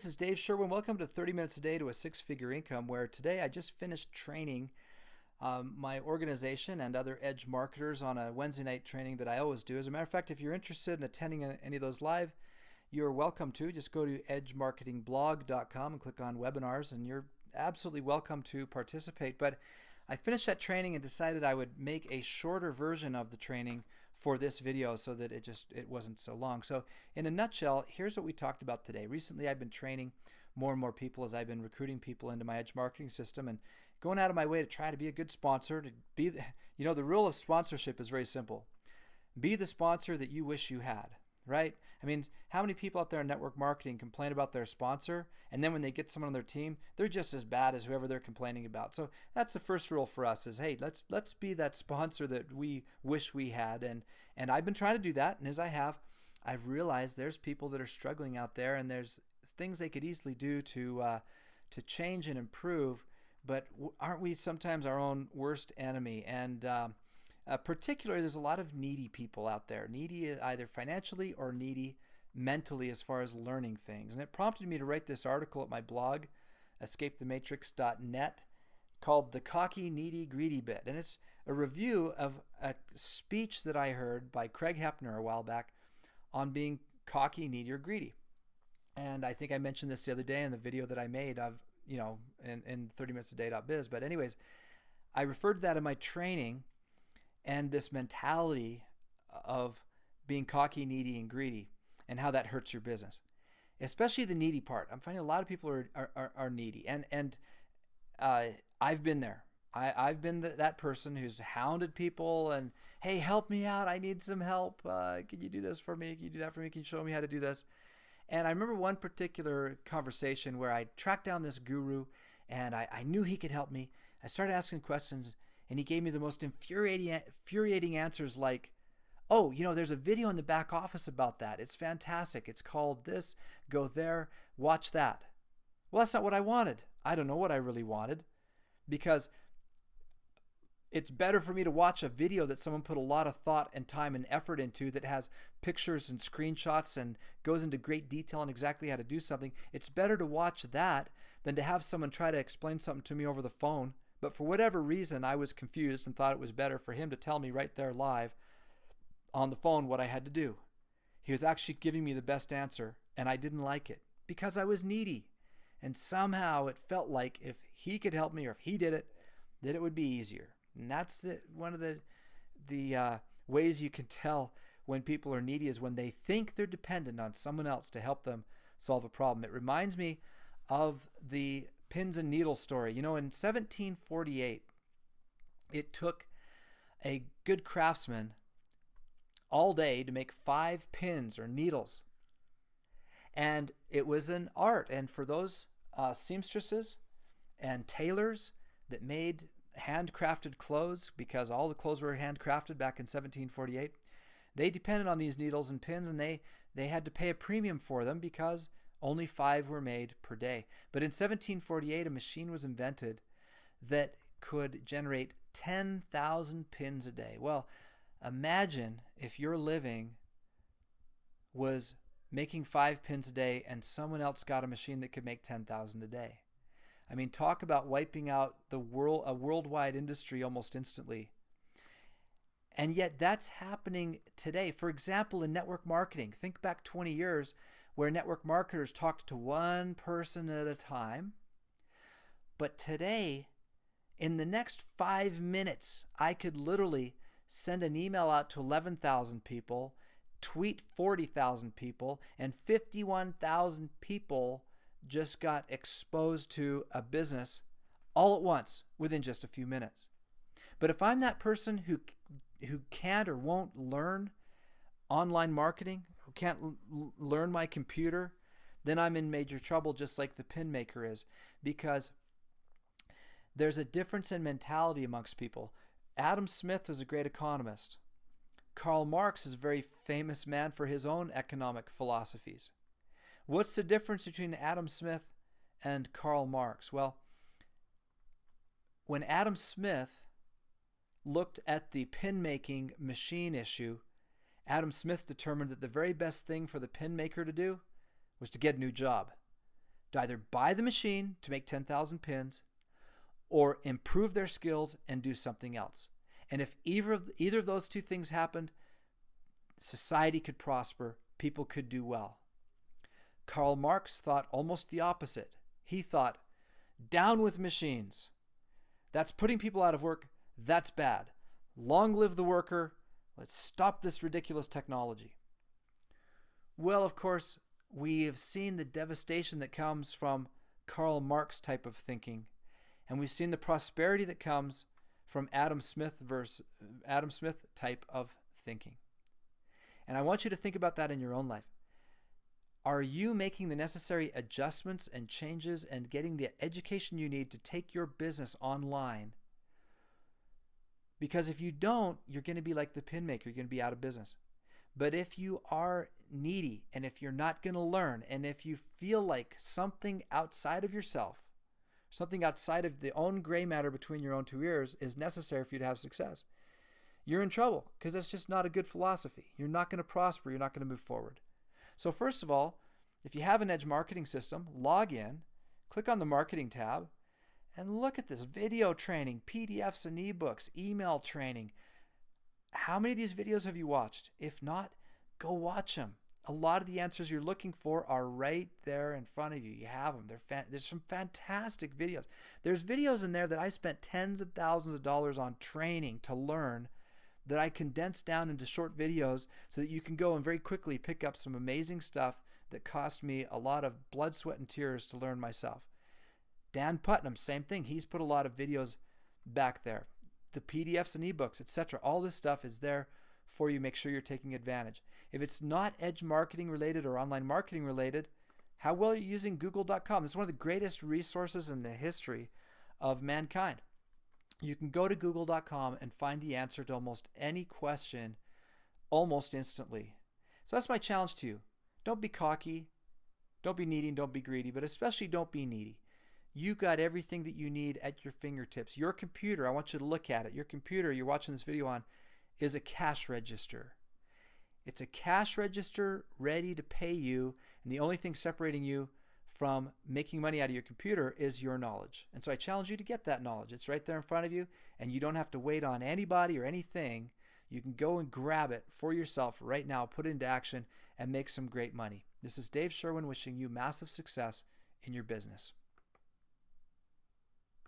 this is Dave Sherwin. Welcome to 30 Minutes a Day to a Six-Figure Income, where today I just finished training my organization and other edge marketers on a Wednesday night training that I always do. As a matter of fact, if you're interested in attending any of those live, you're welcome to. Just go to edgemarketingblog.com and click on webinars, and you're absolutely welcome to participate. But I finished that training and decided I would make a shorter version of the training for this video so that it wasn't so long. So in a nutshell, here's what we talked about today. Recently I've been training more and more people as I've been recruiting people into my edge marketing system and going out of my way to try to be a good sponsor, to be the rule of sponsorship is very simple. Be the sponsor that you wish you had. Right? I mean, how many people out there in network marketing complain about their sponsor, and then when they get someone on their team, they're just as bad as whoever they're complaining about? So that's the first rule for us: is hey, let's be that sponsor that we wish we had. And I've been trying to do that, and as I've realized there's people that are struggling out there, and there's things they could easily do to change and improve. But aren't we sometimes our own worst enemy? And particularly, there's a lot of needy people out there, needy either financially or needy mentally as far as learning things. And it prompted me to write this article at my blog, escapethematrix.net, called The Cocky, Needy, Greedy Bit. And it's a review of a speech that I heard by Craig Hepner a while back on being cocky, needy, or greedy. And I think I mentioned this the other day in the video that I made of, in 30minutesaday.biz. But anyways, I referred to that in my training, and this mentality of being cocky, needy, and greedy, and how that hurts your business, especially the needy part. I'm finding a lot of people are needy, and I've been there. I've been that person who's hounded people and, hey, help me out. I need some help. Can you do this for me? Can you do that for me? Can you show me how to do this? And I remember one particular conversation where I tracked down this guru, and I knew he could help me. I started asking questions, and he gave me the most infuriating answers like, oh, there's a video in the back office about that. It's fantastic. It's called this. Go there. Watch that. Well, that's not what I wanted. I don't know what I really wanted, because it's better for me to watch a video that someone put a lot of thought and time and effort into, that has pictures and screenshots and goes into great detail on exactly how to do something. It's better to watch that than to have someone try to explain something to me over the phone. But for whatever reason, I was confused and thought it was better for him to tell me right there live on the phone what I had to do. He was actually giving me the best answer, and I didn't like it because I was needy. And somehow it felt like if he could help me, or if he did it, that it would be easier. And that's one of the ways you can tell when people are needy, is when they think they're dependent on someone else to help them solve a problem. It reminds me of the pins and needles story. In 1748, it took a good craftsman all day to make 5 pins or needles. And it was an art. And for those seamstresses and tailors that made handcrafted clothes, because all the clothes were handcrafted back in 1748, they depended on these needles and pins, and they had to pay a premium for them because only 5 were made per day. But in 1748, a machine was invented that could generate 10,000 pins a day. Well, imagine if your living was making 5 pins a day and someone else got a machine that could make 10,000 a day. I mean, talk about wiping out a worldwide industry almost instantly. And yet that's happening today. For example, in network marketing, think back 20 years where network marketers talked to one person at a time. But today, in the next 5 minutes, I could literally send an email out to 11,000 people, tweet 40,000 people, and 51,000 people just got exposed to a business all at once within just a few minutes. But if I'm that person who can't or won't learn online marketing, who can't learn my computer, then I'm in major trouble, just like the pin maker is, because there's a difference in mentality amongst people. Adam Smith was a great economist. Karl Marx is a very famous man for his own economic philosophies. What's the difference between Adam Smith and Karl Marx? Well, when Adam Smith looked at the pin making machine issue, Adam Smith determined that the very best thing for the pin maker to do was to get a new job. to either buy the machine to make 10,000 pins or improve their skills and do something else. And if either of those two things happened, society could prosper, people could do well. Karl Marx thought almost the opposite. He thought, down with machines. That's putting people out of work. That's bad. Long live the worker. Let's stop this ridiculous technology. Well, of course, we have seen the devastation that comes from Karl Marx type of thinking, and we've seen the prosperity that comes from Adam Smith type of thinking. And I want you to think about that in your own life. Are you making the necessary adjustments and changes and getting the education you need to take your business online? Because if you don't, you're going to be like the pin maker. You're going to be out of business. But if you are needy and if you're not going to learn and if you feel like something outside of yourself, something outside of the own gray matter between your own two ears is necessary for you to have success, you're in trouble because that's just not a good philosophy. You're not going to prosper. You're not going to move forward. So first of all, if you have an Edge marketing system, log in, click on the marketing tab, and look at this video training, PDFs and ebooks, email training. How many of these videos have you watched? If not, go watch them. A lot of the answers you're looking for are right there in front of you. You have them. There's some fantastic videos. There's videos in there that I spent tens of thousands of dollars on training to learn that I condensed down into short videos so that you can go and very quickly pick up some amazing stuff that cost me a lot of blood, sweat, and tears to learn myself. Dan Putnam, same thing. He's put a lot of videos back there. The PDFs and ebooks, etc. All this stuff is there for you. Make sure you're taking advantage. If it's not Edge marketing related or online marketing related, how well are you using Google.com? This is one of the greatest resources in the history of mankind. You can go to Google.com and find the answer to almost any question almost instantly. So that's my challenge to you. Don't be cocky, don't be needy, and don't be greedy, but especially don't be needy. You got everything that you need at your fingertips. Your computer, I want you to look at it. Your computer you're watching this video on is a cash register. It's a cash register ready to pay you, and the only thing separating you from making money out of your computer is your knowledge. And so I challenge you to get that knowledge. It's right there in front of you, and you don't have to wait on anybody or anything. You can go and grab it for yourself right now, put it into action, and make some great money. This is Dave Sherwin wishing you massive success in your business.